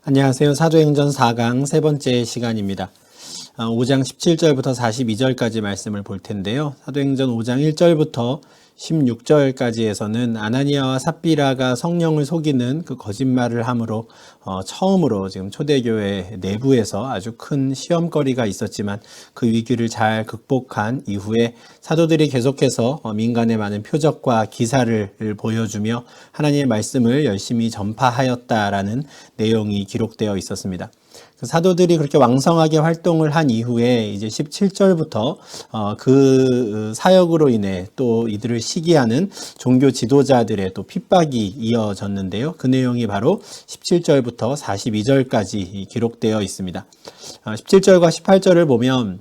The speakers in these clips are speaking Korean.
안녕하세요. 사도행전 4강 세 번째 시간입니다. 5장 17절부터 42절까지 말씀을 볼 텐데요. 사도행전 5장 1절부터 16절까지에서는 아나니아와 삽비라가 성령을 속이는 그 거짓말을 함으로 처음으로 지금 초대교회 내부에서 아주 큰 시험거리가 있었지만 그 위기를 잘 극복한 이후에 사도들이 계속해서 민간에 많은 표적과 기사를 보여주며 하나님의 말씀을 열심히 전파하였다라는 내용이 기록되어 있었습니다. 사도들이 그렇게 왕성하게 활동을 한 이후에 이제 17절부터 그 사역으로 인해 또 이들을 시기하는 종교 지도자들의 또 핍박이 이어졌는데요. 그 내용이 바로 17절부터 42절까지 기록되어 있습니다. 17절과 18절을 보면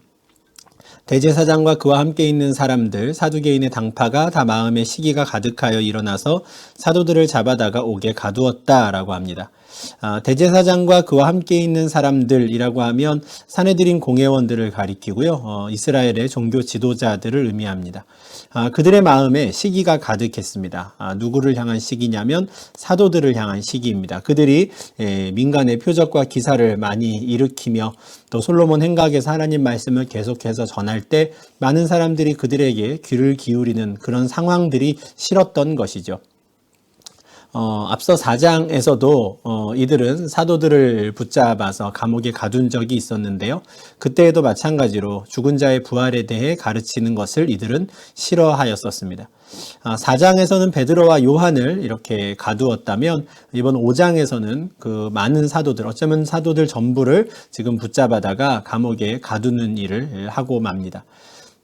대제사장과 그와 함께 있는 사람들, 사두개인의 당파가 다 마음에 시기가 가득하여 일어나서 사도들을 잡아다가 옥에 가두었다라고 합니다. 대제사장과 그와 함께 있는 사람들이라고 하면 산헤드린 공회원들을 가리키고요. 이스라엘의 종교 지도자들을 의미합니다. 그들의 마음에 시기가 가득했습니다. 누구를 향한 시기냐면 사도들을 향한 시기입니다. 그들이 민간의 표적과 기사를 많이 일으키며 또 솔로몬 행각에서 하나님 말씀을 계속해서 전할 때 많은 사람들이 그들에게 귀를 기울이는 그런 상황들이 싫었던 것이죠. 앞서 4장에서도 이들은 사도들을 붙잡아서 감옥에 가둔 적이 있었는데요. 그때에도 마찬가지로 죽은 자의 부활에 대해 가르치는 것을 이들은 싫어하였었습니다. 4장에서는 베드로와 요한을 이렇게 가두었다면 이번 5장에서는 그 많은 사도들, 어쩌면 사도들 전부를 지금 붙잡아다가 감옥에 가두는 일을 하고 맙니다.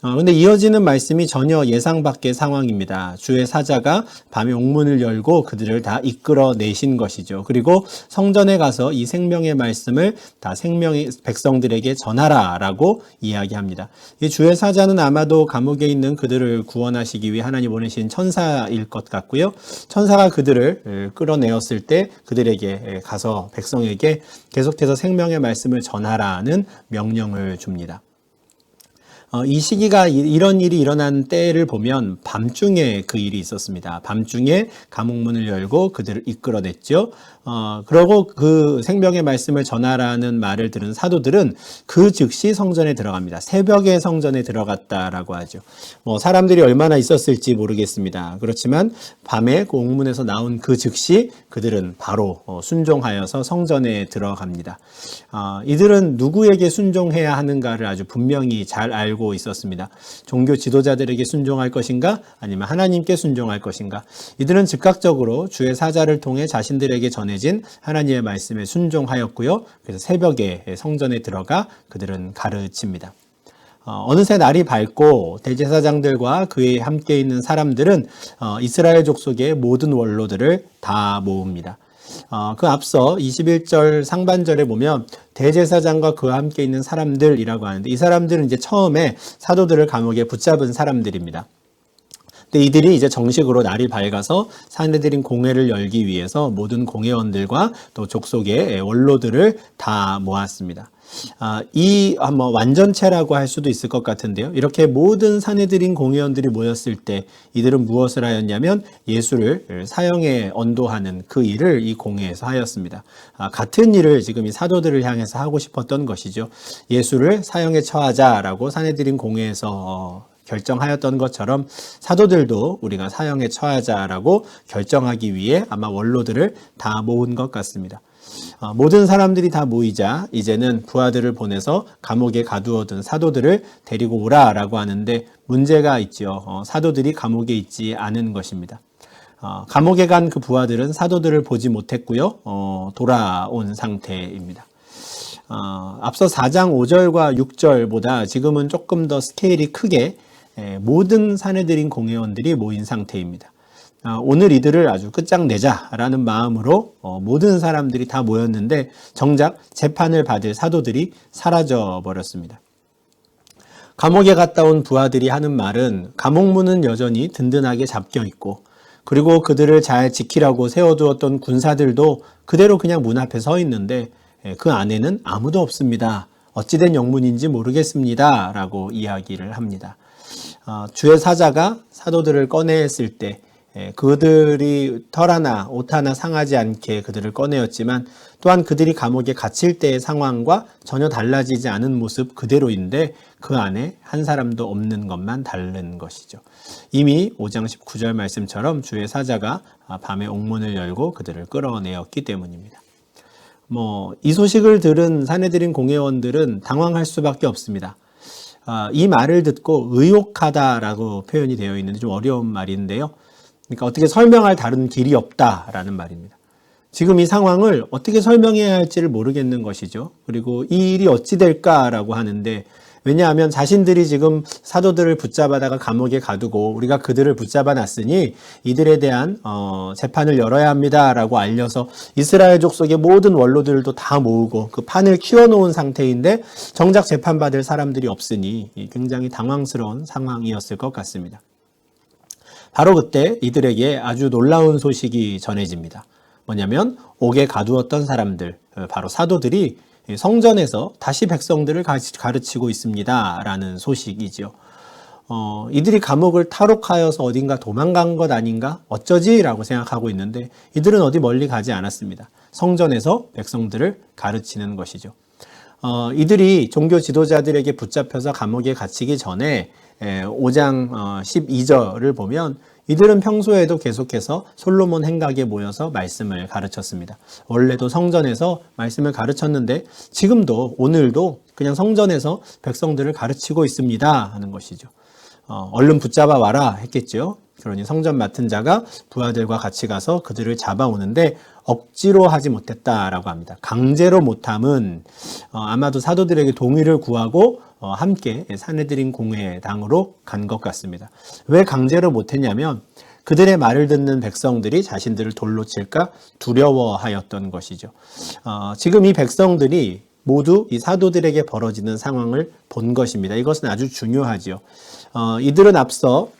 근데 이어지는 말씀이 전혀 예상 밖의 상황입니다. 주의 사자가 밤에 옥문을 열고 그들을 다 이끌어내신 것이죠. 그리고 성전에 가서 이 생명의 말씀을 다 생명의 백성들에게 전하라라고 이야기합니다. 이 주의 사자는 아마도 감옥에 있는 그들을 구원하시기 위해 하나님 보내신 천사일 것 같고요. 천사가 그들을 끌어내었을 때 그들에게 가서 백성에게 계속해서 생명의 말씀을 전하라는 명령을 줍니다. 이 시기가 이런 일이 일어난 때를 보면 밤중에 그 일이 있었습니다. 밤중에 감옥문을 열고 그들을 이끌어냈죠. 그러고 그 생명의 말씀을 전하라는 말을 들은 사도들은 그 즉시 성전에 들어갑니다. 새벽에 성전에 들어갔다라고 하죠. 사람들이 얼마나 있었을지 모르겠습니다. 그렇지만 밤에 그 옥문에서 나온 그 즉시 그들은 바로 순종하여서 성전에 들어갑니다. 이들은 누구에게 순종해야 하는가를 아주 분명히 잘 알고 있었습니다. 종교 지도자들에게 순종할 것인가 아니면 하나님께 순종할 것인가. 이들은 즉각적으로 주의 사자를 통해 자신들에게 전해진 하나님의 말씀에 순종하였고요. 그래서 새벽에 성전에 들어가 그들은 가르칩니다. 어느새 날이 밝고 대제사장들과 그에 함께 있는 사람들은 이스라엘 족속의 모든 원로들을 다 모읍니다. 그 앞서 21절 상반절에 보면 대제사장과 그와 함께 있는 사람들이라고 하는데 이 사람들은 이제 처음에 사도들을 감옥에 붙잡은 사람들입니다. 근데 이들이 이제 정식으로 날이 밝아서 산헤드린 공회를 열기 위해서 모든 공회원들과 또 족속의 원로들을 다 모았습니다. 이 완전체라고 할 수도 있을 것 같은데요. 이렇게 모든 산헤드린 공회원들이 모였을 때 이들은 무엇을 하였냐면 예수를 사형에 언도하는 그 일을 이 공회에서 하였습니다. 같은 일을 지금 이 사도들을 향해서 하고 싶었던 것이죠. 예수를 사형에 처하자라고 산헤드린 공회에서 결정하였던 것처럼 사도들도 우리가 사형에 처하자라고 결정하기 위해 아마 원로들을 다 모은 것 같습니다. 모든 사람들이 다 모이자 이제는 부하들을 보내서 감옥에 가두어둔 사도들을 데리고 오라라고 하는데 문제가 있죠. 사도들이 감옥에 있지 않은 것입니다. 감옥에 간 그 부하들은 사도들을 보지 못했고요. 돌아온 상태입니다. 앞서 4장 5절과 6절보다 지금은 조금 더 스케일이 크게 모든 산헤드린 공회원들이 모인 상태입니다. 오늘 이들을 아주 끝장내자라는 마음으로 모든 사람들이 다 모였는데 정작 재판을 받을 사도들이 사라져 버렸습니다. 감옥에 갔다 온 부하들이 하는 말은 감옥문은 여전히 든든하게 잡혀 있고 그리고 그들을 잘 지키라고 세워두었던 군사들도 그대로 그냥 문 앞에 서 있는데 그 안에는 아무도 없습니다. 어찌된 영문인지 모르겠습니다. 라고 이야기를 합니다. 주의 사자가 사도들을 꺼내었을 때 그들이 털 하나, 옷 하나 상하지 않게 그들을 꺼내었지만 또한 그들이 감옥에 갇힐 때의 상황과 전혀 달라지지 않은 모습 그대로인데 그 안에 한 사람도 없는 것만 다른 것이죠. 이미 5장 19절 말씀처럼 주의 사자가 밤에 옥문을 열고 그들을 끌어내었기 때문입니다. 이 소식을 들은 사내들인 공회원들은 당황할 수밖에 없습니다. 이 말을 듣고 의혹하다라고 표현이 되어 있는데 좀 어려운 말인데요. 그러니까 어떻게 설명할 다른 길이 없다라는 말입니다. 지금 이 상황을 어떻게 설명해야 할지를 모르겠는 것이죠. 그리고 이 일이 어찌 될까라고 하는데 왜냐하면 자신들이 지금 사도들을 붙잡아다가 감옥에 가두고 우리가 그들을 붙잡아 놨으니 이들에 대한 재판을 열어야 합니다라고 알려서 이스라엘 족속의 모든 원로들도 다 모으고 그 판을 키워놓은 상태인데 정작 재판받을 사람들이 없으니 굉장히 당황스러운 상황이었을 것 같습니다. 바로 그때 이들에게 아주 놀라운 소식이 전해집니다. 뭐냐면 옥에 가두었던 사람들, 바로 사도들이 성전에서 다시 백성들을 가르치고 있습니다 라는 소식이죠. 이들이 감옥을 탈옥하여서 어딘가 도망간 것 아닌가? 어쩌지? 라고 생각하고 있는데 이들은 어디 멀리 가지 않았습니다. 성전에서 백성들을 가르치는 것이죠. 이들이 종교 지도자들에게 붙잡혀서 감옥에 갇히기 전에 5장 12절을 보면 이들은 평소에도 계속해서 솔로몬 행각에 모여서 말씀을 가르쳤습니다. 원래도 성전에서 말씀을 가르쳤는데 지금도 오늘도 그냥 성전에서 백성들을 가르치고 있습니다 하는 것이죠. 얼른 붙잡아 와라 했겠죠. 그러니 성전 맡은 자가 부하들과 같이 가서 그들을 잡아오는데 억지로 하지 못했다라고 합니다. 강제로 못함은 아마도 사도들에게 동의를 구하고 함께 사내들인 공회당으로 간 것 같습니다. 왜 강제로 못했냐면 그들의 말을 듣는 백성들이 자신들을 돌로 칠까 두려워하였던 것이죠. 지금 이 백성들이 모두 이 사도들에게 벌어지는 상황을 본 것입니다. 이것은 아주 중요하죠. 이들은 앞서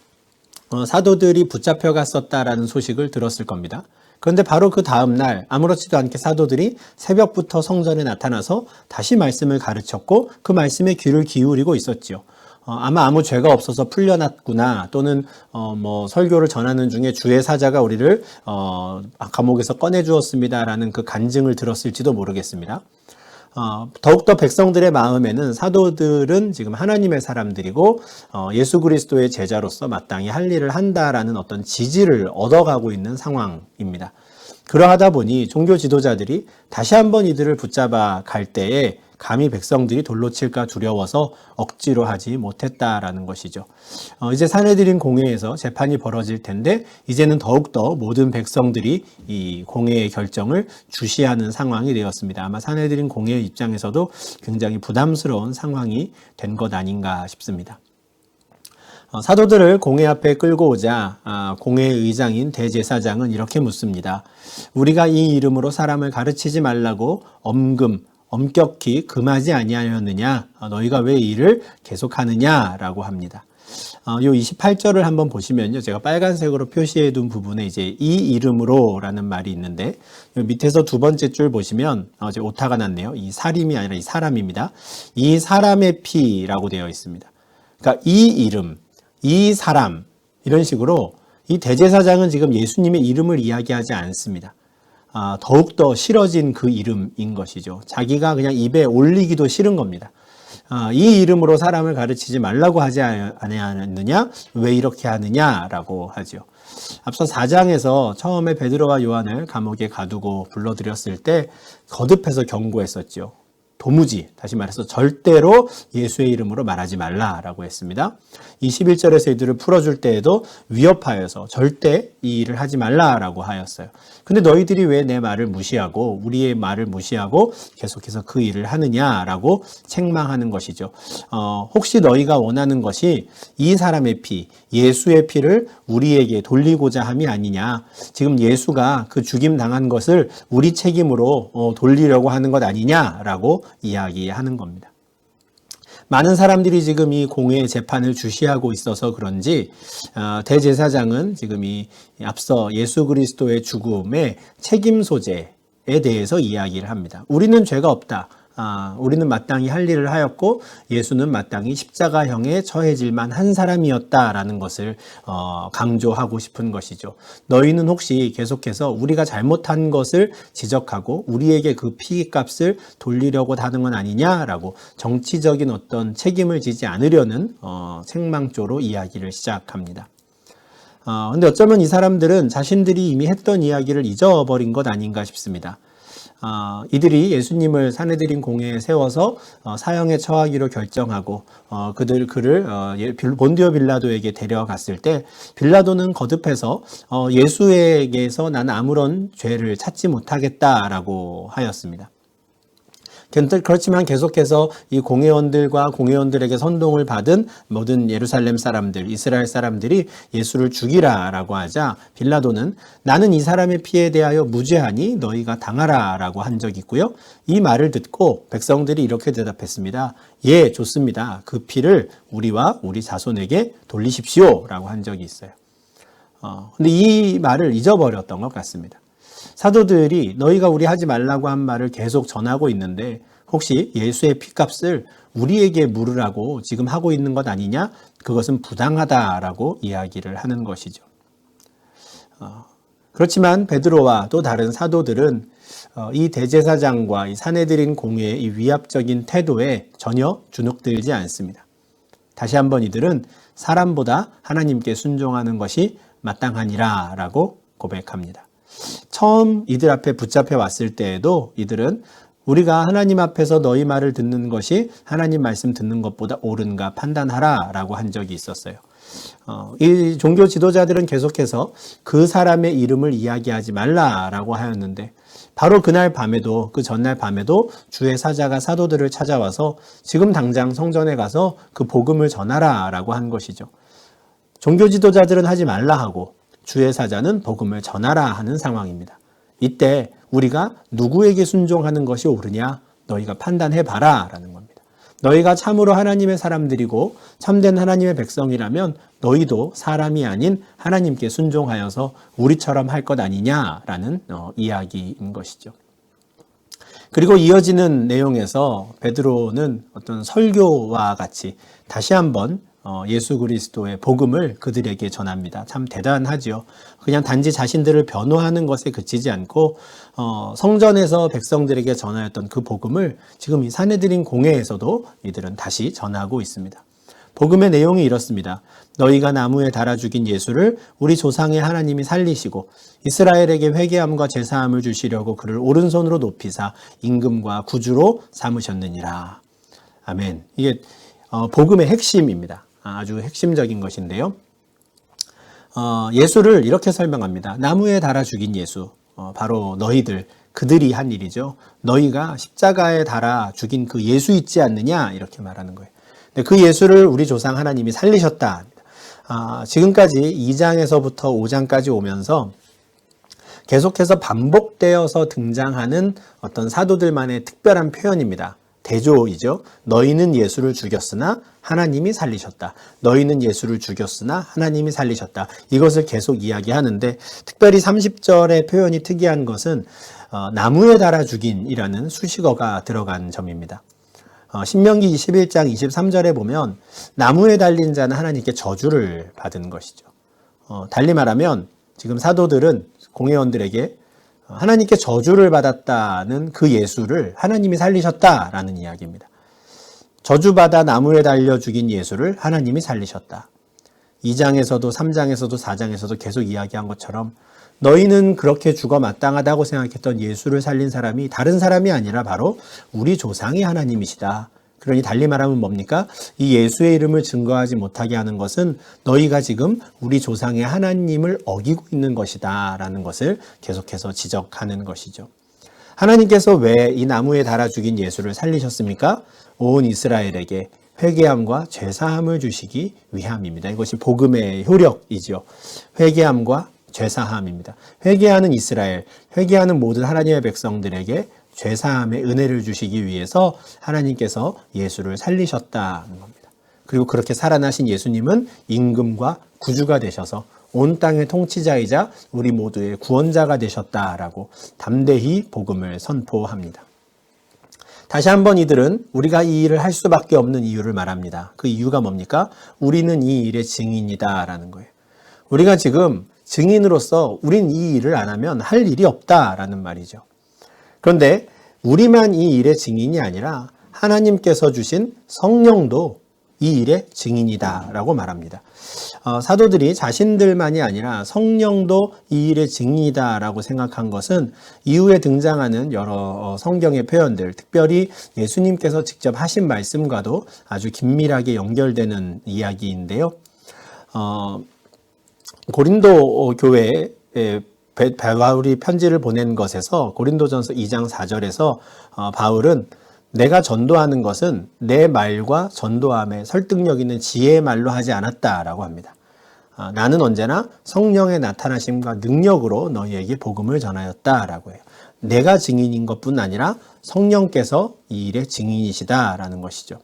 사도들이 붙잡혀 갔었다라는 소식을 들었을 겁니다. 그런데 바로 그 다음 날 아무렇지도 않게 사도들이 새벽부터 성전에 나타나서 다시 말씀을 가르쳤고 그 말씀에 귀를 기울이고 있었죠. 아마 아무 죄가 없어서 풀려났구나 또는 설교를 전하는 중에 주의 사자가 우리를 감옥에서 꺼내주었습니다라는 그 간증을 들었을지도 모르겠습니다. 더욱더 백성들의 마음에는 사도들은 지금 하나님의 사람들이고 예수 그리스도의 제자로서 마땅히 할 일을 한다라는 어떤 지지를 얻어가고 있는 상황입니다. 그러하다 보니 종교 지도자들이 다시 한번 이들을 붙잡아 갈 때에 감히 백성들이 돌로 칠까 두려워서 억지로 하지 못했다라는 것이죠. 이제 사내들인 공회에서 재판이 벌어질 텐데 이제는 더욱더 모든 백성들이 이 공회의 결정을 주시하는 상황이 되었습니다. 아마 사내들인 공회의 입장에서도 굉장히 부담스러운 상황이 된 것 아닌가 싶습니다. 사도들을 공회 앞에 끌고 오자 공회의 의장인 대제사장은 이렇게 묻습니다. 우리가 이 이름으로 사람을 가르치지 말라고 엄격히 금하지 아니하였느냐? 너희가 왜 이를 계속하느냐라고 합니다. 요 28절을 한번 보시면요. 제가 빨간색으로 표시해 둔 부분에 이제 이 이름으로라는 말이 있는데 밑에서 두 번째 줄 보시면 이제 오타가 났네요. 이 사림이 아니라 이 사람입니다. 이 사람의 피라고 되어 있습니다. 그러니까 이 이름, 이 사람 이런 식으로 이 대제사장은 지금 예수님의 이름을 이야기하지 않습니다. 더욱더 싫어진 그 이름인 것이죠. 자기가 그냥 입에 올리기도 싫은 겁니다. 이 이름으로 사람을 가르치지 말라고 하지 않느냐? 왜 이렇게 하느냐라고 하죠. 앞서 4장에서 처음에 베드로와 요한을 감옥에 가두고 불러들였을 때 거듭해서 경고했었죠. 도무지, 다시 말해서 절대로 예수의 이름으로 말하지 말라라고 했습니다. 21절에서 이들을 풀어줄 때에도 위협하여서 절대 이 일을 하지 말라라고 하였어요. 근데 너희들이 왜 내 말을 무시하고 우리의 말을 무시하고 계속해서 그 일을 하느냐라고 책망하는 것이죠. 혹시 너희가 원하는 것이 이 사람의 피, 예수의 피를 우리에게 돌리고자 함이 아니냐. 지금 예수가 그 죽임 당한 것을 우리 책임으로 돌리려고 하는 것 아니냐라고 이야기하는 겁니다. 많은 사람들이 지금 이 공회의 재판을 주시하고 있어서 그런지 대제사장은 지금 이 앞서 예수 그리스도의 죽음의 책임 소재에 대해서 이야기를 합니다. 우리는 죄가 없다. 우리는 마땅히 할 일을 하였고 예수는 마땅히 십자가형에 처해질 만한 사람이었다라는 것을 강조하고 싶은 것이죠. 너희는 혹시 계속해서 우리가 잘못한 것을 지적하고 우리에게 그 피값을 돌리려고 하는 건 아니냐라고 정치적인 어떤 책임을 지지 않으려는 생망조로 이야기를 시작합니다. 근데 어쩌면 이 사람들은 자신들이 이미 했던 이야기를 잊어버린 것 아닌가 싶습니다. 이들이 예수님을 사내들인 공회에 세워서 사형에 처하기로 결정하고 그를 본디오 빌라도에게 데려갔을 때 빌라도는 거듭해서 예수에게서 난 아무런 죄를 찾지 못하겠다라고 하였습니다. 그렇지만 계속해서 이 공회원들과 공회원들에게 선동을 받은 모든 예루살렘 사람들, 이스라엘 사람들이 예수를 죽이라라고 하자 빌라도는 나는 이 사람의 피에 대하여 무죄하니 너희가 당하라 라고 한 적이 있고요. 이 말을 듣고 백성들이 이렇게 대답했습니다. 예, 좋습니다. 그 피를 우리와 우리 자손에게 돌리십시오 라고 한 적이 있어요. 근데 이 말을 잊어버렸던 것 같습니다. 사도들이 너희가 우리 하지 말라고 한 말을 계속 전하고 있는데 혹시 예수의 피값을 우리에게 물으라고 지금 하고 있는 것 아니냐? 그것은 부당하다라고 이야기를 하는 것이죠. 그렇지만 베드로와 또 다른 사도들은 이 대제사장과 이 사내들인 공회의 이 위압적인 태도에 전혀 주눅들지 않습니다. 다시 한번 이들은 사람보다 하나님께 순종하는 것이 마땅하니라 라고 고백합니다. 처음 이들 앞에 붙잡혀 왔을 때에도 이들은 우리가 하나님 앞에서 너희 말을 듣는 것이 하나님 말씀 듣는 것보다 옳은가 판단하라 라고 한 적이 있었어요. 이 종교 지도자들은 계속해서 그 사람의 이름을 이야기하지 말라라고 하였는데 바로 그날 밤에도 그 전날 밤에도 주의 사자가 사도들을 찾아와서 지금 당장 성전에 가서 그 복음을 전하라 라고 한 것이죠. 종교 지도자들은 하지 말라 하고 주의 사자는 복음을 전하라 하는 상황입니다. 이때 우리가 누구에게 순종하는 것이 옳으냐? 너희가 판단해봐라 라는 겁니다. 너희가 참으로 하나님의 사람들이고 참된 하나님의 백성이라면 너희도 사람이 아닌 하나님께 순종하여서 우리처럼 할 것 아니냐라는 이야기인 것이죠. 그리고 이어지는 내용에서 베드로는 어떤 설교와 같이 다시 한번 예수 그리스도의 복음을 그들에게 전합니다. 참 대단하죠. 그냥 단지 자신들을 변호하는 것에 그치지 않고 성전에서 백성들에게 전하였던 그 복음을 지금 이 사내들인 공회에서도 이들은 다시 전하고 있습니다. 복음의 내용이 이렇습니다. 너희가 나무에 달아 죽인 예수를 우리 조상의 하나님이 살리시고 이스라엘에게 회개함과 제사함을 주시려고 그를 오른손으로 높이사 임금과 구주로 삼으셨느니라. 아멘. 이게 복음의 핵심입니다. 아주 핵심적인 것인데요. 예수를 이렇게 설명합니다. 나무에 달아 죽인 예수, 바로 너희들, 그들이 한 일이죠. 너희가 십자가에 달아 죽인 그 예수 있지 않느냐 이렇게 말하는 거예요. 그 예수를 우리 조상 하나님이 살리셨다. 지금까지 2장에서부터 5장까지 오면서 계속해서 반복되어서 등장하는 어떤 사도들만의 특별한 표현입니다. 대조이죠. 너희는 예수를 죽였으나 하나님이 살리셨다. 너희는 예수를 죽였으나 하나님이 살리셨다. 이것을 계속 이야기하는데 특별히 30절의 표현이 특이한 것은 나무에 달아 죽인이라는 수식어가 들어간 점입니다. 신명기 21장 23절에 보면 나무에 달린 자는 하나님께 저주를 받은 것이죠. 달리 말하면 지금 사도들은 공회원들에게 하나님께 저주를 받았다는 그 예수를 하나님이 살리셨다라는 이야기입니다. 저주받아 나무에 달려 죽인 예수를 하나님이 살리셨다. 2장에서도 3장에서도 4장에서도 계속 이야기한 것처럼 너희는 그렇게 죽어 마땅하다고 생각했던 예수를 살린 사람이 다른 사람이 아니라 바로 우리 조상이 하나님이시다. 그러니 달리 말하면 뭡니까? 이 예수의 이름을 증거하지 못하게 하는 것은 너희가 지금 우리 조상의 하나님을 어기고 있는 것이다 라는 것을 계속해서 지적하는 것이죠. 하나님께서 왜 이 나무에 달아 죽인 예수를 살리셨습니까? 온 이스라엘에게 회개함과 죄사함을 주시기 위함입니다. 이것이 복음의 효력이죠. 회개함과 죄사함입니다. 회개하는 이스라엘, 회개하는 모든 하나님의 백성들에게 죄사함의 은혜를 주시기 위해서 하나님께서 예수를 살리셨다는 겁니다. 그리고 그렇게 살아나신 예수님은 임금과 구주가 되셔서 온 땅의 통치자이자 우리 모두의 구원자가 되셨다라고 담대히 복음을 선포합니다. 다시 한번 이들은 우리가 이 일을 할 수밖에 없는 이유를 말합니다. 그 이유가 뭡니까? 우리는 이 일의 증인이다 라는 거예요. 우리가 지금 증인으로서 우린 이 일을 안 하면 할 일이 없다라는 말이죠. 그런데 우리만 이 일의 증인이 아니라 하나님께서 주신 성령도 이 일의 증인이다 라고 말합니다. 사도들이 자신들만이 아니라 성령도 이 일의 증인이다 라고 생각한 것은 이후에 등장하는 여러 성경의 표현들, 특별히 예수님께서 직접 하신 말씀과도 아주 긴밀하게 연결되는 이야기인데요. 고린도 교회에 바울이 편지를 보낸 것에서 고린도전서 2장 4절에서 바울은 내가 전도하는 것은 내 말과 전도함에 설득력 있는 지혜의 말로 하지 않았다라고 합니다. 나는 언제나 성령의 나타나심과 능력으로 너희에게 복음을 전하였다라고 해요. 내가 증인인 것뿐 아니라 성령께서 이 일의 증인이시다라는 것이죠.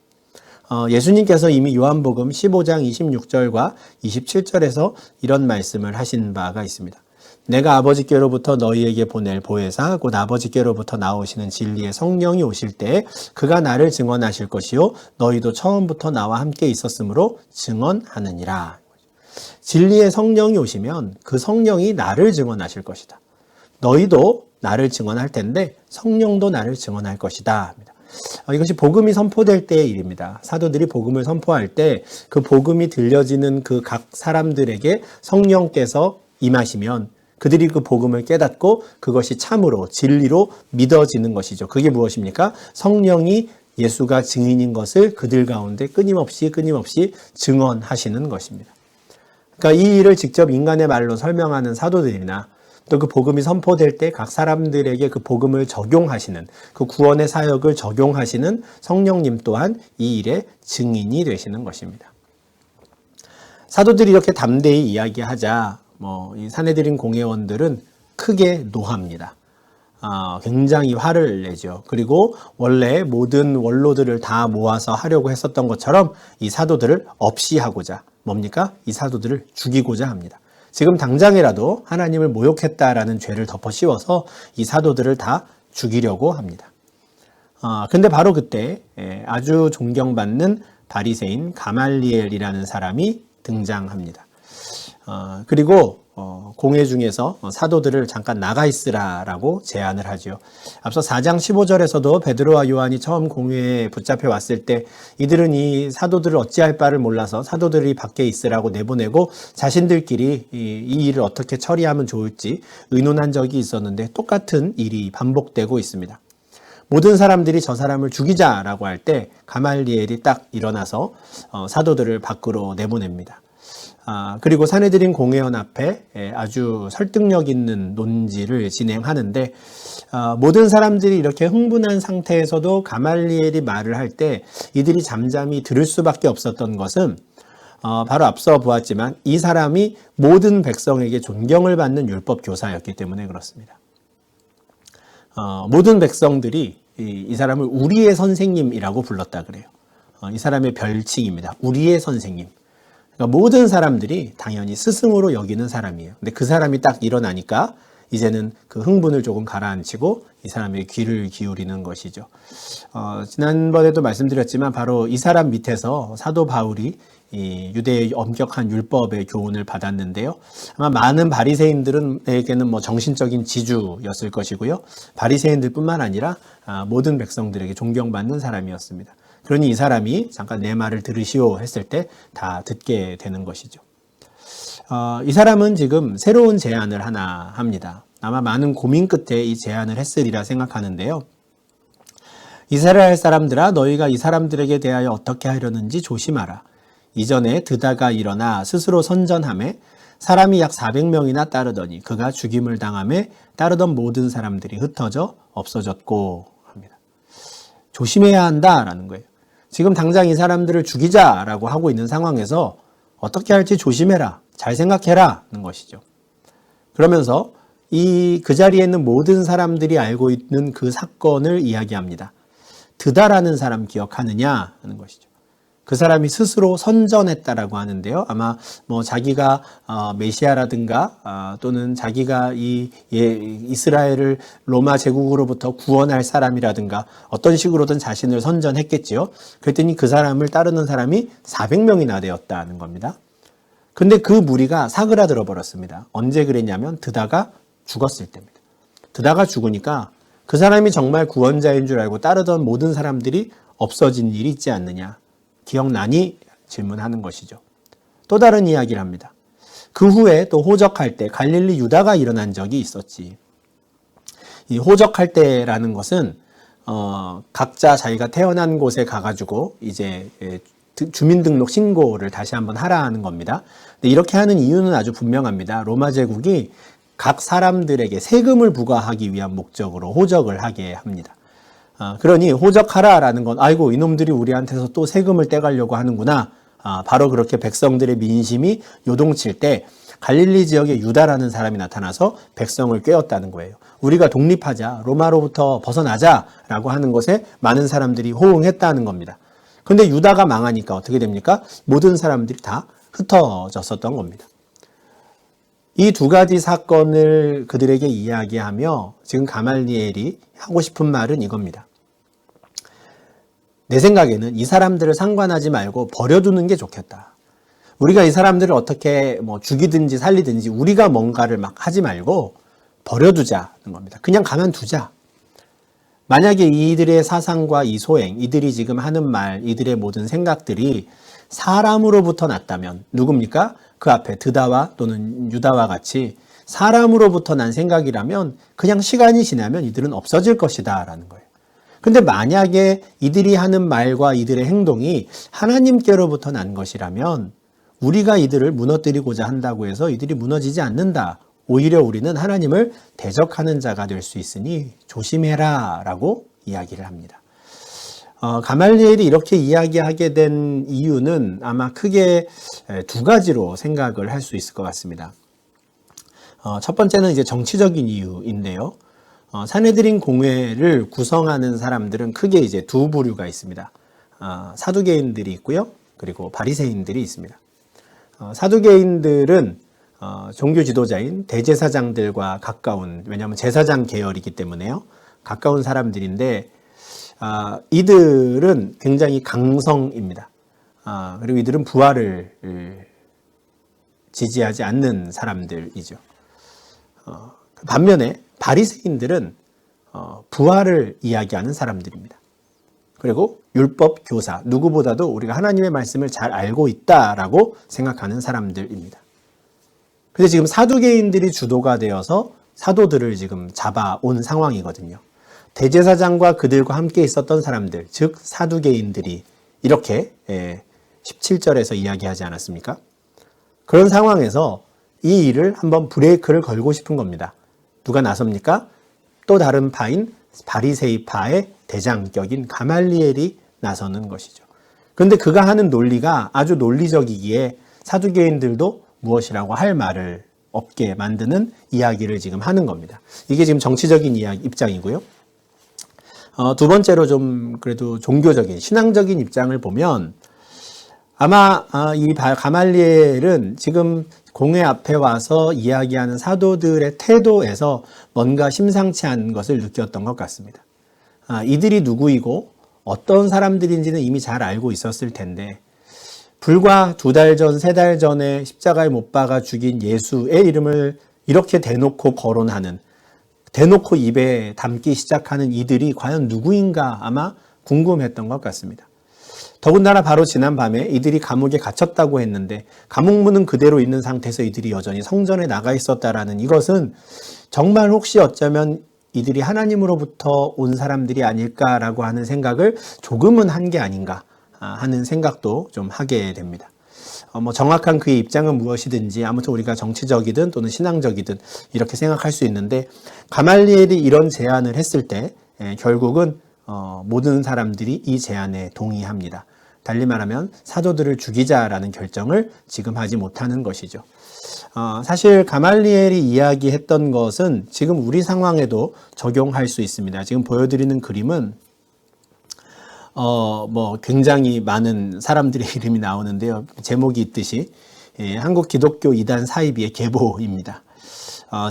예수님께서 이미 요한복음 15장 26절과 27절에서 이런 말씀을 하신 바가 있습니다. 내가 아버지께로부터 너희에게 보낼 보혜사 곧 아버지께로부터 나오시는 진리의 성령이 오실 때에 그가 나를 증언하실 것이요 너희도 처음부터 나와 함께 있었으므로 증언하느니라. 진리의 성령이 오시면 그 성령이 나를 증언하실 것이다. 너희도 나를 증언할 텐데 성령도 나를 증언할 것이다. 이것이 복음이 선포될 때의 일입니다. 사도들이 복음을 선포할 때 그 복음이 들려지는 그 각 사람들에게 성령께서 임하시면 그들이 그 복음을 깨닫고 그것이 참으로 진리로 믿어지는 것이죠. 그게 무엇입니까? 성령이 예수가 증인인 것을 그들 가운데 끊임없이 증언하시는 것입니다. 그러니까 이 일을 직접 인간의 말로 설명하는 사도들이나 또 그 복음이 선포될 때 각 사람들에게 그 복음을 적용하시는 그 구원의 사역을 적용하시는 성령님 또한 이 일의 증인이 되시는 것입니다. 사도들이 이렇게 담대히 이야기하자 이 사내들인 공회원들은 크게 노합니다. 굉장히 화를 내죠. 그리고 원래 모든 원로들을 다 모아서 하려고 했었던 것처럼 이 사도들을 없이 하고자 뭡니까? 이 사도들을 죽이고자 합니다. 지금 당장이라도 하나님을 모욕했다라는 죄를 덮어 씌워서 이 사도들을 다 죽이려고 합니다. 근데 바로 그때 아주 존경받는 바리새인 가말리엘이라는 사람이 등장합니다. 그리고 공회 중에서 사도들을 잠깐 나가 있으라라고 제안을 하죠. 앞서 4장 15절에서도 베드로와 요한이 처음 공회에 붙잡혀 왔을 때 이들은 이 사도들을 어찌할 바를 몰라서 사도들이 밖에 있으라고 내보내고 자신들끼리 이 일을 어떻게 처리하면 좋을지 의논한 적이 있었는데 똑같은 일이 반복되고 있습니다. 모든 사람들이 저 사람을 죽이자라고 할 때 가말리엘이 딱 일어나서 사도들을 밖으로 내보냅니다. 그리고 사내들인 공회원 앞에 아주 설득력 있는 논지를 진행하는데 모든 사람들이 이렇게 흥분한 상태에서도 가말리엘이 말을 할 때 이들이 잠잠히 들을 수밖에 없었던 것은 바로 앞서 보았지만 이 사람이 모든 백성에게 존경을 받는 율법 교사였기 때문에 그렇습니다. 모든 백성들이 이 사람을 우리의 선생님이라고 불렀다 그래요. 이 사람의 별칭입니다. 우리의 선생님. 그러니까 모든 사람들이 당연히 스승으로 여기는 사람이에요. 근데 그 사람이 딱 일어나니까 이제는 그 흥분을 조금 가라앉히고 이 사람의 귀를 기울이는 것이죠. 지난번에도 말씀드렸지만 바로 이 사람 밑에서 사도 바울이 이 유대의 엄격한 율법의 교훈을 받았는데요. 아마 많은 바리새인들에게는 정신적인 지주였을 것이고요. 바리새인들뿐만 아니라 모든 백성들에게 존경받는 사람이었습니다. 그러니 이 사람이 잠깐 내 말을 들으시오 했을 때 다 듣게 되는 것이죠. 이 사람은 지금 새로운 제안을 하나 합니다. 아마 많은 고민 끝에 이 제안을 했으리라 생각하는데요. 이스라엘 사람들아 너희가 이 사람들에게 대하여 어떻게 하려는지 조심하라. 이전에 드다가 일어나 스스로 선전하매 사람이 약 400명이나 따르더니 그가 죽임을 당하매 따르던 모든 사람들이 흩어져 없어졌고 합니다. 조심해야 한다라는 거예요. 지금 당장 이 사람들을 죽이자라고 하고 있는 상황에서 어떻게 할지 조심해라. 잘 생각해라 하는 것이죠. 그러면서 그 자리에 있는 모든 사람들이 알고 있는 그 사건을 이야기합니다. 드다라는 사람 기억하느냐 하는 것이죠. 그 사람이 스스로 선전했다라고 하는데요. 아마 뭐 자기가 메시아라든가 또는 자기가 이스라엘을 로마 제국으로부터 구원할 사람이라든가 어떤 식으로든 자신을 선전했겠지요. 그랬더니 그 사람을 따르는 사람이 400명이나 되었다는 겁니다. 근데 그 무리가 사그라들어 버렸습니다. 언제 그랬냐면 드다가 죽었을 때입니다. 드다가 죽으니까 그 사람이 정말 구원자인 줄 알고 따르던 모든 사람들이 없어진 일이 있지 않느냐. 기억나니? 질문하는 것이죠. 또 다른 이야기를 합니다. 그 후에 또 호적할 때 갈릴리 유다가 일어난 적이 있었지. 이 호적할 때라는 것은 각자 자기가 태어난 곳에 가가지고 이제 주민등록 신고를 다시 한번 하라 하는 겁니다. 근데 이렇게 하는 이유는 아주 분명합니다. 로마 제국이 각 사람들에게 세금을 부과하기 위한 목적으로 호적을 하게 합니다. 그러니 호적하라라는 건 아이고 이놈들이 우리한테서 또 세금을 떼가려고 하는구나. 바로 그렇게 백성들의 민심이 요동칠 때 갈릴리 지역에 유다라는 사람이 나타나서 백성을 꾀었다는 거예요. 우리가 독립하자, 로마로부터 벗어나자라고 하는 것에 많은 사람들이 호응했다는 겁니다. 근데 유다가 망하니까 어떻게 됩니까? 모든 사람들이 다 흩어졌었던 겁니다. 이 두 가지 사건을 그들에게 이야기하며 지금 가말리엘이 하고 싶은 말은 이겁니다. 내 생각에는 이 사람들을 상관하지 말고 버려두는 게 좋겠다. 우리가 이 사람들을 어떻게 죽이든지 살리든지 우리가 뭔가를 막 하지 말고 버려두자는 겁니다. 그냥 가만두자. 만약에 이들의 사상과 이 소행, 이들이 지금 하는 말, 이들의 모든 생각들이 사람으로부터 났다면 누굽니까? 그 앞에 드다와 또는 유다와 같이 사람으로부터 난 생각이라면 그냥 시간이 지나면 이들은 없어질 것이다 라는 거예요. 근데 만약에 이들이 하는 말과 이들의 행동이 하나님께로부터 난 것이라면 우리가 이들을 무너뜨리고자 한다고 해서 이들이 무너지지 않는다. 오히려 우리는 하나님을 대적하는 자가 될 수 있으니 조심해라 라고 이야기를 합니다. 가말리엘이 이렇게 이야기하게 된 이유는 아마 크게 두 가지로 생각을 할 수 있을 것 같습니다. 첫 번째는 이제 정치적인 이유인데요. 산헤드린 공회를 구성하는 사람들은 크게 이제 두 부류가 있습니다. 사두개인들이 있고요. 그리고 바리새인들이 있습니다. 사두개인들은 종교 지도자인 대제사장들과 가까운, 왜냐하면 제사장 계열이기 때문에요. 가까운 사람들인데 이들은 굉장히 강성입니다. 그리고 이들은 부활을 지지하지 않는 사람들이죠. 반면에 바리새인들은 부활을 이야기하는 사람들입니다. 그리고 율법 교사, 누구보다도 우리가 하나님의 말씀을 잘 알고 있다라고 생각하는 사람들입니다. 근데 지금 사두개인들이 주도가 되어서 사도들을 지금 잡아온 상황이거든요. 대제사장과 그들과 함께 있었던 사람들, 즉 사두개인들이 이렇게 17절에서 이야기하지 않았습니까? 그런 상황에서 이 일을 한번 브레이크를 걸고 싶은 겁니다. 누가 나섭니까? 또 다른 파인 바리새이파의 대장격인 가말리엘이 나서는 것이죠. 그런데 그가 하는 논리가 아주 논리적이기에 사두개인들도 무엇이라고 할 말을 없게 만드는 이야기를 지금 하는 겁니다. 이게 지금 정치적인 입장이고요. 두 번째로 좀 그래도 종교적인, 신앙적인 입장을 보면 아마 이 가말리엘은 지금 공회 앞에 와서 이야기하는 사도들의 태도에서 뭔가 심상치 않은 것을 느꼈던 것 같습니다. 이들이 누구이고 어떤 사람들인지는 이미 잘 알고 있었을 텐데 불과 2달 전, 3달 전에 십자가에 못 박아 죽인 예수의 이름을 이렇게 대놓고 거론하는, 대놓고 입에 담기 시작하는 이들이 과연 누구인가 아마 궁금했던 것 같습니다. 더군다나 바로 지난 밤에 이들이 감옥에 갇혔다고 했는데 감옥문은 그대로 있는 상태에서 이들이 여전히 성전에 나가 있었다라는 이것은 정말 혹시 어쩌면 이들이 하나님으로부터 온 사람들이 아닐까라고 하는 생각을 조금은 한 게 아닌가 하는 생각도 좀 하게 됩니다. 정확한 그의 입장은 무엇이든지 아무튼 우리가 정치적이든 또는 신앙적이든 이렇게 생각할 수 있는데 가말리엘이 이런 제안을 했을 때 결국은 모든 사람들이 이 제안에 동의합니다. 달리 말하면 사도들을 죽이자라는 결정을 지금 하지 못하는 것이죠. 사실 가말리엘이 이야기했던 것은 지금 우리 상황에도 적용할 수 있습니다. 지금 보여드리는 그림은 굉장히 많은 사람들의 이름이 나오는데요. 제목이 있듯이, 한국 기독교 이단 사이비의 계보입니다.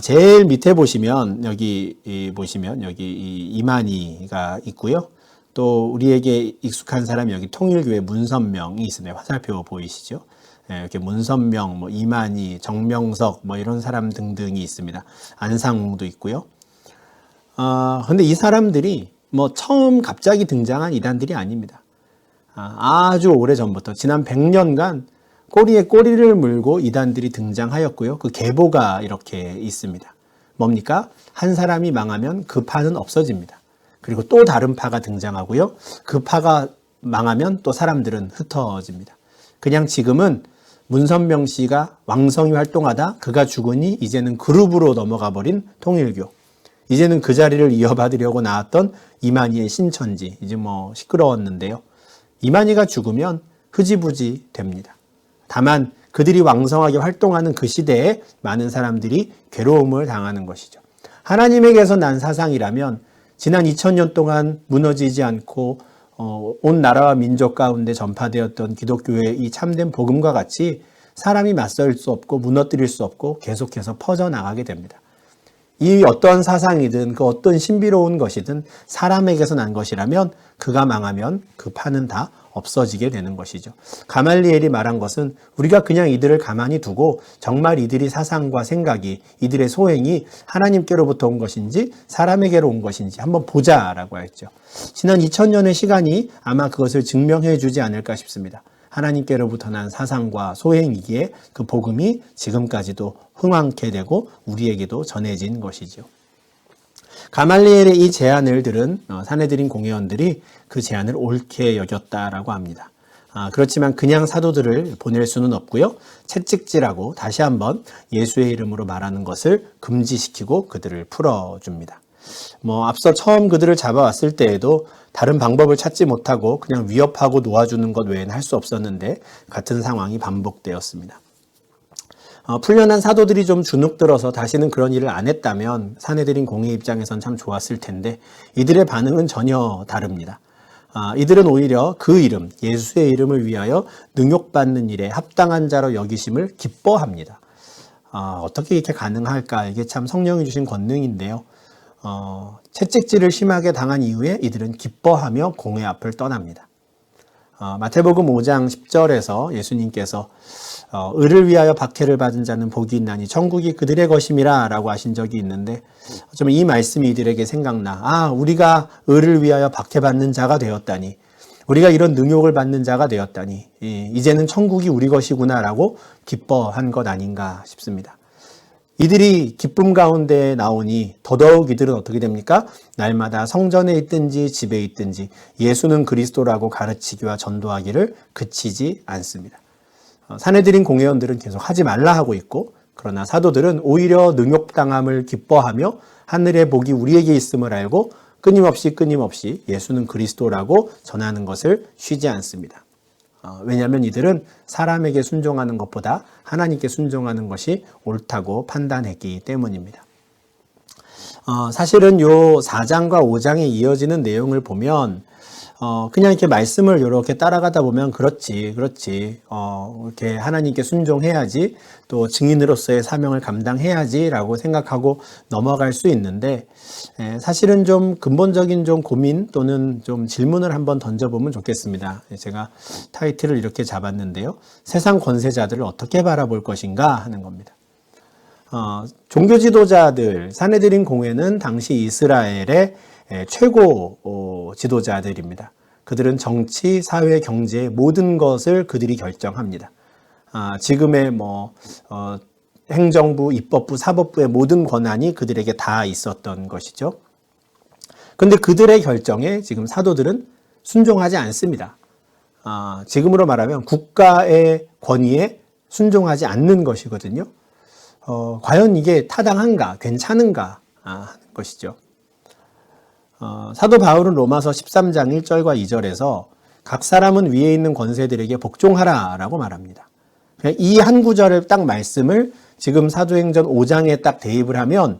제일 밑에 보시면, 여기 이만희가 있고요. 또 우리에게 익숙한 사람이 여기 통일교회 문선명이 있습니다. 화살표 보이시죠? 이렇게 문선명, 이만희, 정명석, 이런 사람 등등이 있습니다. 안상홍도 있고요. 근데 이 사람들이 처음 갑자기 등장한 이단들이 아닙니다. 아주 오래 전부터, 지난 100년간 꼬리에 꼬리를 물고 이단들이 등장하였고요. 그 계보가 이렇게 있습니다. 뭡니까? 한 사람이 망하면 그 파는 없어집니다. 그리고 또 다른 파가 등장하고요. 그 파가 망하면 또 사람들은 흩어집니다. 그냥 지금은 문선명 씨가 왕성히 활동하다 그가 죽으니 이제는 그룹으로 넘어가 버린 통일교. 이제는 그 자리를 이어받으려고 나왔던 이만희의 신천지. 이제 시끄러웠는데요. 이만희가 죽으면 흐지부지 됩니다. 다만 그들이 왕성하게 활동하는 그 시대에 많은 사람들이 괴로움을 당하는 것이죠. 하나님에게서 난 사상이라면 지난 2000년 동안 무너지지 않고 온 나라와 민족 가운데 전파되었던 기독교의 이 참된 복음과 같이 사람이 맞설 수 없고 무너뜨릴 수 없고 계속해서 퍼져나가게 됩니다. 이 어떤 사상이든 그 어떤 신비로운 것이든 사람에게서 난 것이라면 그가 망하면 그 파는 다 없어지게 되는 것이죠. 가말리엘이 말한 것은 우리가 그냥 이들을 가만히 두고 정말 이들이 사상과 생각이, 이들의 소행이 하나님께로부터 온 것인지 사람에게로 온 것인지 한번 보자라고 했죠. 지난 2000년의 시간이 아마 그것을 증명해 주지 않을까 싶습니다. 하나님께로부터 난 사상과 소행이기에 그 복음이 지금까지도 흥왕케 되고 우리에게도 전해진 것이죠. 가말리엘의 이 제안을 들은 산헤드린 공회원들이 그 제안을 옳게 여겼다라고 합니다. 그렇지만 그냥 사도들을 보낼 수는 없고요. 채찍질하고 다시 한번 예수의 이름으로 말하는 것을 금지시키고 그들을 풀어줍니다. 앞서 처음 그들을 잡아왔을 때에도 다른 방법을 찾지 못하고 그냥 위협하고 놓아주는 것 외에는 할 수 없었는데 같은 상황이 반복되었습니다. 풀려난 사도들이 좀 주눅들어서 다시는 그런 일을 안 했다면 산헤드린 공회 입장에선 참 좋았을 텐데 이들의 반응은 전혀 다릅니다. 이들은 오히려 그 이름, 예수의 이름을 위하여 능욕받는 일에 합당한 자로 여기심을 기뻐합니다. 어떻게 이렇게 가능할까? 이게 참 성령이 주신 권능인데요. 채찍질을 심하게 당한 이후에 이들은 기뻐하며 공회 앞을 떠납니다. 마태복음 5장 10절에서 예수님께서 의를 위하여 박해를 받은 자는 복이 있나니 천국이 그들의 것임이라 라고 하신 적이 있는데 좀 이 말씀이 이들에게 생각나. 우리가 의를 위하여 박해받는 자가 되었다니, 우리가 이런 능욕을 받는 자가 되었다니, 이제는 천국이 우리 것이구나 라고 기뻐한 것 아닌가 싶습니다. 이들이 기쁨 가운데 나오니 더더욱 이들은 어떻게 됩니까? 날마다 성전에 있든지 집에 있든지 예수는 그리스도라고 가르치기와 전도하기를 그치지 않습니다. 산헤드린 공회원들은 계속 하지 말라 하고 있고, 그러나 사도들은 오히려 능욕당함을 기뻐하며 하늘의 복이 우리에게 있음을 알고 끊임없이 예수는 그리스도라고 전하는 것을 쉬지 않습니다. 왜냐하면 이들은 사람에게 순종하는 것보다 하나님께 순종하는 것이 옳다고 판단했기 때문입니다. 사실은 요 4장과 5장에 이어지는 내용을 보면 그냥 이렇게 말씀을 이렇게 따라가다 보면 그렇지 이렇게 하나님께 순종해야지, 또 증인으로서의 사명을 감당해야지 라고 생각하고 넘어갈 수 있는데, 사실은 좀 근본적인 좀 고민 또는 좀 질문을 한번 던져보면 좋겠습니다. 제가 타이틀을 이렇게 잡았는데요. 세상 권세자들을 어떻게 바라볼 것인가 하는 겁니다. 종교 지도자들, 산헤드린 공회는 당시 이스라엘의 최고 지도자들입니다. 그들은 정치, 사회, 경제 모든 것을 그들이 결정합니다. 지금의 행정부, 입법부, 사법부의 모든 권한이 그들에게 다 있었던 것이죠. 그런데 그들의 결정에 지금 사도들은 순종하지 않습니다. 지금으로 말하면 국가의 권위에 순종하지 않는 것이거든요. 과연 이게 타당한가, 괜찮은가 하는 것이죠. 사도 바울은 로마서 13장 1절과 2절에서 각 사람은 위에 있는 권세들에게 복종하라 라고 말합니다. 이 한 구절을 딱 말씀을 지금 사도행전 5장에 딱 대입을 하면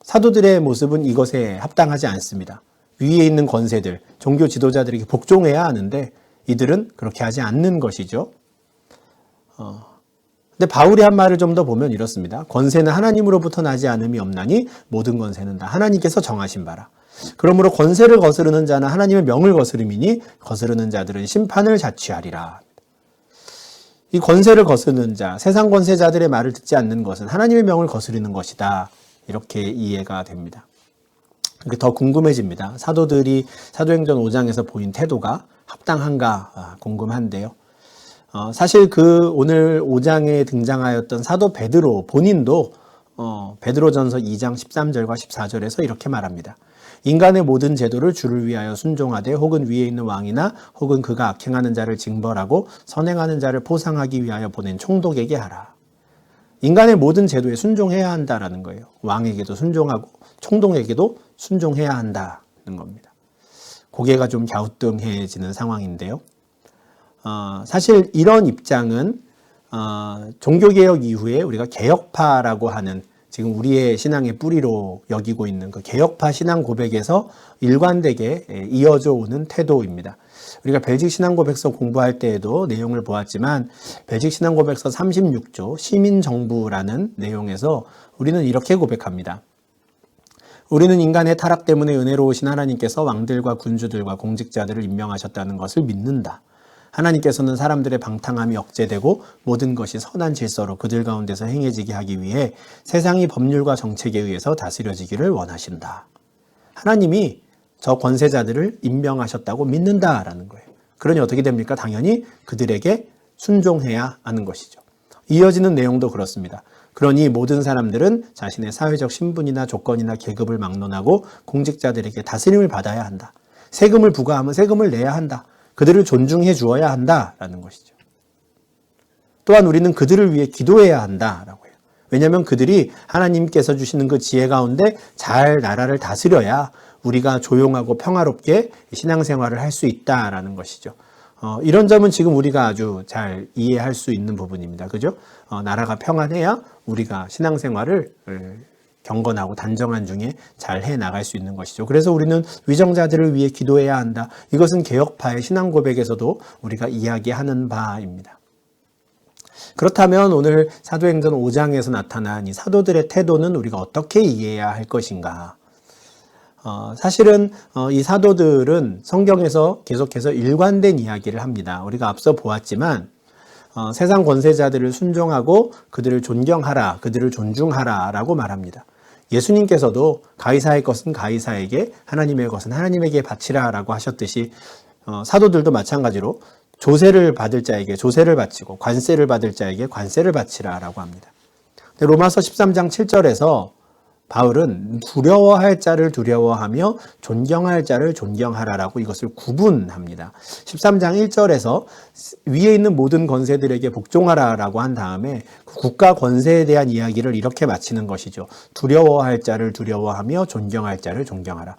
사도들의 모습은 이것에 합당하지 않습니다. 위에 있는 권세들, 종교 지도자들에게 복종해야 하는데 이들은 그렇게 하지 않는 것이죠. 근데 바울이 한 말을 좀 더 보면 이렇습니다. 권세는 하나님으로부터 나지 않음이 없나니 모든 권세는 다 하나님께서 정하신 바라. 그러므로 권세를 거스르는 자는 하나님의 명을 거스름이니 거스르는 자들은 심판을 자취하리라. 이 권세를 거스르는 자, 세상 권세자들의 말을 듣지 않는 것은 하나님의 명을 거스르는 것이다. 이렇게 이해가 됩니다. 더 궁금해집니다. 사도들이 사도행전 5장에서 보인 태도가 합당한가 궁금한데요. 사실 오늘 5장에 등장하였던 사도 베드로 본인도 베드로전서 2장 13절과 14절에서 이렇게 말합니다. 인간의 모든 제도를 주를 위하여 순종하되 혹은 위에 있는 왕이나 혹은 그가 악행하는 자를 징벌하고 선행하는 자를 포상하기 위하여 보낸 총독에게 하라. 인간의 모든 제도에 순종해야 한다라는 거예요. 왕에게도 순종하고 총독에게도 순종해야 한다는 겁니다. 고개가 좀 갸우뚱해지는 상황인데요. 사실 이런 입장은 종교개혁 이후에 우리가 개혁파라고 하는 지금 우리의 신앙의 뿌리로 여기고 있는 그 개혁파 신앙 고백에서 일관되게 이어져 오는 태도입니다. 우리가 벨직 신앙 고백서 공부할 때에도 내용을 보았지만 벨직 신앙 고백서 36조 시민정부라는 내용에서 우리는 이렇게 고백합니다. 우리는 인간의 타락 때문에 은혜로우신 하나님께서 왕들과 군주들과 공직자들을 임명하셨다는 것을 믿는다. 하나님께서는 사람들의 방탕함이 억제되고 모든 것이 선한 질서로 그들 가운데서 행해지게 하기 위해 세상이 법률과 정책에 의해서 다스려지기를 원하신다. 하나님이 저 권세자들을 임명하셨다고 믿는다라는 거예요. 그러니 어떻게 됩니까? 당연히 그들에게 순종해야 하는 것이죠. 이어지는 내용도 그렇습니다. 그러니 모든 사람들은 자신의 사회적 신분이나 조건이나 계급을 막론하고 공직자들에게 다스림을 받아야 한다. 세금을 부과하면 세금을 내야 한다. 그들을 존중해 주어야 한다라는 것이죠. 또한 우리는 그들을 위해 기도해야 한다라고 해요. 왜냐하면 그들이 하나님께서 주시는 그 지혜 가운데 잘 나라를 다스려야 우리가 조용하고 평화롭게 신앙생활을 할 수 있다라는 것이죠. 이런 점은 지금 우리가 아주 잘 이해할 수 있는 부분입니다. 그죠? 나라가 평안해야 우리가 신앙생활을 경건하고 단정한 중에 잘 해나갈 수 있는 것이죠. 그래서 우리는 위정자들을 위해 기도해야 한다. 이것은 개혁파의 신앙 고백에서도 우리가 이야기하는 바입니다. 그렇다면 오늘 사도행전 5장에서 나타난 이 사도들의 태도는 우리가 어떻게 이해해야 할 것인가? 사실은 이 사도들은 성경에서 계속해서 일관된 이야기를 합니다. 우리가 앞서 보았지만 세상 권세자들을 순종하고 그들을 존경하라, 그들을 존중하라 라고 말합니다. 예수님께서도 가이사의 것은 가이사에게, 하나님의 것은 하나님에게 바치라 라고 하셨듯이 사도들도 마찬가지로 조세를 받을 자에게 조세를 바치고 관세를 받을 자에게 관세를 바치라 라고 합니다. 로마서 13장 7절에서 바울은 두려워할 자를 두려워하며 존경할 자를 존경하라라고 이것을 구분합니다. 13장 1절에서 위에 있는 모든 권세들에게 복종하라라고 한 다음에 국가 권세에 대한 이야기를 이렇게 마치는 것이죠. 두려워할 자를 두려워하며 존경할 자를 존경하라.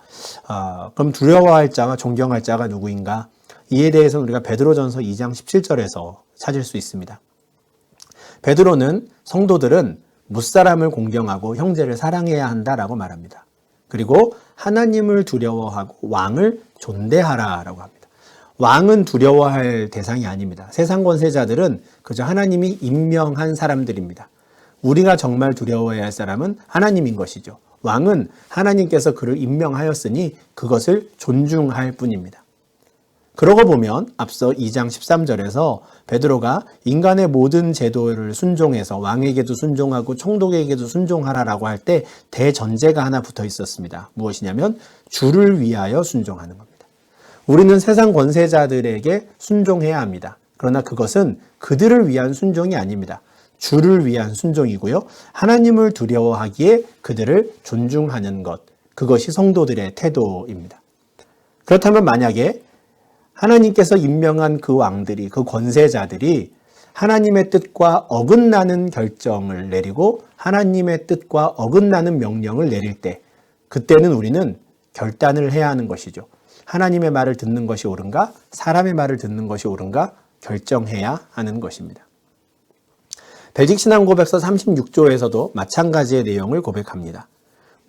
그럼 두려워할 자와 존경할 자가 누구인가? 이에 대해서는 우리가 베드로전서 2장 17절에서 찾을 수 있습니다. 베드로는 성도들은 무사람을 공경하고 형제를 사랑해야 한다라고 말합니다. 그리고 하나님을 두려워하고 왕을 존대하라라고 합니다. 왕은 두려워할 대상이 아닙니다. 세상 권세자들은 그저 하나님이 임명한 사람들입니다. 우리가 정말 두려워해야 할 사람은 하나님인 것이죠. 왕은 하나님께서 그를 임명하였으니 그것을 존중할 뿐입니다. 그러고 보면 앞서 2장 13절에서 베드로가 인간의 모든 제도를 순종해서 왕에게도 순종하고 총독에게도 순종하라라고 할 때 대전제가 하나 붙어 있었습니다. 무엇이냐면 주를 위하여 순종하는 겁니다. 우리는 세상 권세자들에게 순종해야 합니다. 그러나 그것은 그들을 위한 순종이 아닙니다. 주를 위한 순종이고요. 하나님을 두려워하기에 그들을 존중하는 것, 그것이 성도들의 태도입니다. 그렇다면 만약에 하나님께서 임명한 그 왕들이, 그 권세자들이 하나님의 뜻과 어긋나는 결정을 내리고 하나님의 뜻과 어긋나는 명령을 내릴 때, 그때는 우리는 결단을 해야 하는 것이죠. 하나님의 말을 듣는 것이 옳은가, 사람의 말을 듣는 것이 옳은가 결정해야 하는 것입니다. 벨직 신앙 고백서 36조에서도 마찬가지의 내용을 고백합니다.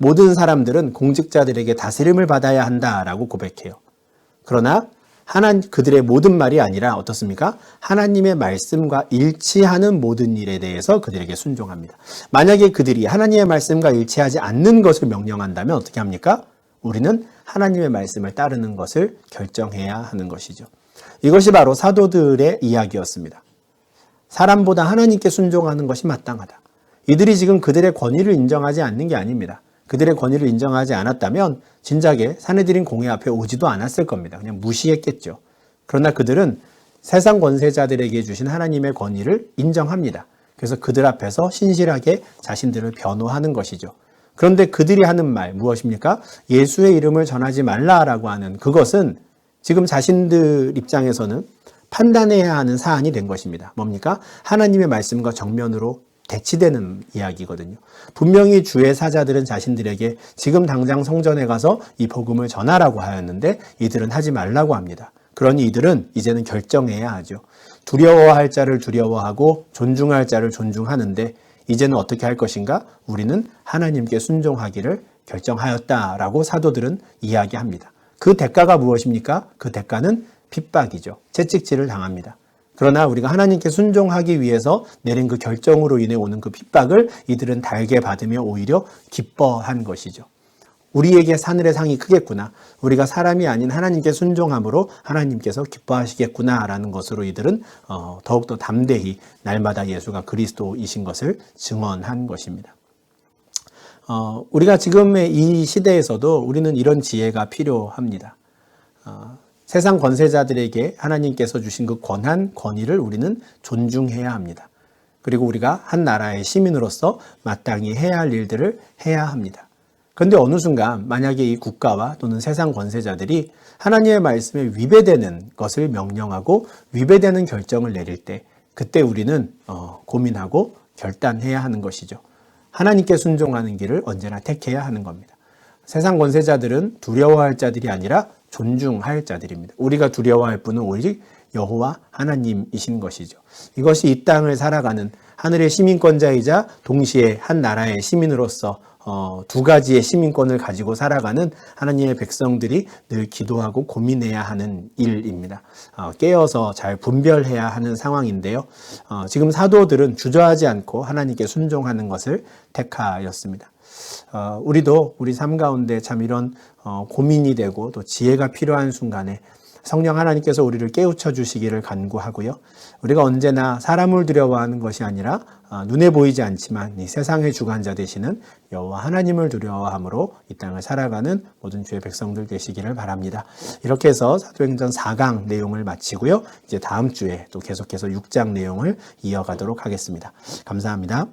모든 사람들은 공직자들에게 다스림을 받아야 한다라고 고백해요. 그러나 그들의 모든 말이 아니라 어떻습니까? 하나님의 말씀과 일치하는 모든 일에 대해서 그들에게 순종합니다. 만약에 그들이 하나님의 말씀과 일치하지 않는 것을 명령한다면 어떻게 합니까? 우리는 하나님의 말씀을 따르는 것을 결정해야 하는 것이죠. 이것이 바로 사도들의 이야기였습니다. 사람보다 하나님께 순종하는 것이 마땅하다. 이들이 지금 그들의 권위를 인정하지 않는 게 아닙니다. 그들의 권위를 인정하지 않았다면 진작에 사내들인 공회 앞에 오지도 않았을 겁니다. 그냥 무시했겠죠. 그러나 그들은 세상 권세자들에게 주신 하나님의 권위를 인정합니다. 그래서 그들 앞에서 신실하게 자신들을 변호하는 것이죠. 그런데 그들이 하는 말 무엇입니까? 예수의 이름을 전하지 말라라고 하는 그것은 지금 자신들 입장에서는 판단해야 하는 사안이 된 것입니다. 뭡니까? 하나님의 말씀과 정면으로 대치되는 이야기거든요. 분명히 주의 사자들은 자신들에게 지금 당장 성전에 가서 이 복음을 전하라고 하였는데 이들은 하지 말라고 합니다. 그러니 이들은 이제는 결정해야 하죠. 두려워할 자를 두려워하고 존중할 자를 존중하는데 이제는 어떻게 할 것인가? 우리는 하나님께 순종하기를 결정하였다라고 사도들은 이야기합니다. 그 대가가 무엇입니까? 그 대가는 핍박이죠. 채찍질을 당합니다. 그러나 우리가 하나님께 순종하기 위해서 내린 그 결정으로 인해 오는 그 핍박을 이들은 달게 받으며 오히려 기뻐한 것이죠. 우리에게 하늘의 상이 크겠구나. 우리가 사람이 아닌 하나님께 순종함으로 하나님께서 기뻐하시겠구나라는 것으로 이들은 더욱더 담대히 날마다 예수가 그리스도이신 것을 증언한 것입니다. 우리가 지금의 이 시대에서도 우리는 이런 지혜가 필요합니다. 세상 권세자들에게 하나님께서 주신 그 권한, 권위를 우리는 존중해야 합니다. 그리고 우리가 한 나라의 시민으로서 마땅히 해야 할 일들을 해야 합니다. 그런데 어느 순간 만약에 이 국가와 또는 세상 권세자들이 하나님의 말씀에 위배되는 것을 명령하고 위배되는 결정을 내릴 때 그때 우리는 고민하고 결단해야 하는 것이죠. 하나님께 순종하는 길을 언제나 택해야 하는 겁니다. 세상 권세자들은 두려워할 자들이 아니라 존중할 자들입니다. 우리가 두려워할 분은 오직 여호와 하나님이신 것이죠. 이것이 이 땅을 살아가는 하늘의 시민권자이자 동시에 한 나라의 시민으로서 두 가지의 시민권을 가지고 살아가는 하나님의 백성들이 늘 기도하고 고민해야 하는 일입니다. 깨어서 잘 분별해야 하는 상황인데요. 지금 사도들은 주저하지 않고 하나님께 순종하는 것을 택하였습니다. 우리도 우리 삶 가운데 참 이런 고민이 되고 또 지혜가 필요한 순간에 성령 하나님께서 우리를 깨우쳐 주시기를 간구하고요. 우리가 언제나 사람을 두려워하는 것이 아니라 눈에 보이지 않지만 이 세상의 주관자 되시는 여호와 하나님을 두려워함으로 이 땅을 살아가는 모든 주의 백성들 되시기를 바랍니다. 이렇게 해서 사도행전 4강 내용을 마치고요. 이제 다음 주에 또 계속해서 6장 내용을 이어가도록 하겠습니다. 감사합니다.